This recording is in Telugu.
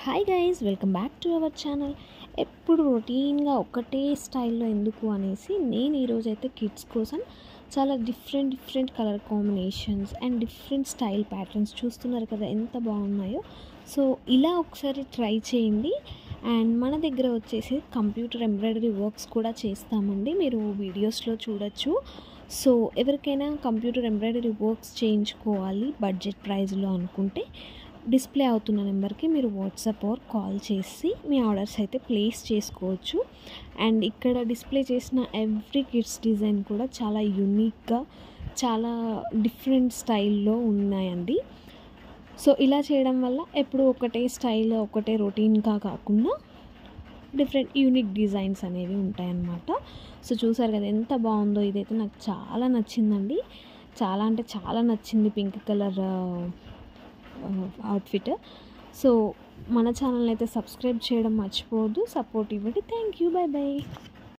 Hi guys, welcome back to our channel. ఎప్పుడు రొటీన్గా ఒకటే స్టైల్లో ఎందుకు అనేసి నేను ఈరోజు అయితే కిడ్స్ కోసం చాలా different colour combinations and different style patterns చూస్తున్నారు కదా, ఎంత బాగున్నాయో. సో ఇలా ఒకసారి ట్రై చేయండి. అండ్ మన దగ్గర వచ్చేసి కంప్యూటర్ ఎంబ్రాయిడరీ వర్క్స్ కూడా చేస్తామండి, మీరు వీడియోస్లో చూడొచ్చు. సో ఎవరికైనా కంప్యూటర్ ఎంబ్రాయిడరీ వర్క్స్ చేయించుకోవాలి బడ్జెట్ ప్రైస్లో అనుకుంటే డిస్ప్లే అవుతున్న నెంబర్కి మీరు వాట్సాప్ ఆర్ కాల్ చేసి మీ ఆర్డర్స్ అయితే ప్లేస్ చేసుకోవచ్చు. అండ్ ఇక్కడ డిస్ప్లే చేసిన ఎవ్రీ కిడ్స్ డిజైన్ కూడా చాలా యూనిక్గా, చాలా డిఫరెంట్ స్టైల్లో ఉన్నాయండి. సో ఇలా చేయడం వల్ల ఎప్పుడు ఒకటే స్టైల్, ఒకటే రొటీన్గా కాకుండా డిఫరెంట్ యూనిక్ డిజైన్స్ అనేవి ఉంటాయన్నమాట. సో చూసారు కదా ఎంత బాగుందో, ఇదైతే నాకు చాలా నచ్చిందండి. చాలా అంటే చాలా నచ్చింది పింక్ కలర్ అవుట్ఫిట్. సో మన ఛానల్ అయితే సబ్స్క్రైబ్ చేయడం మర్చిపోవద్దు, సపోర్ట్ ఇవ్వండి. Thank you, by by.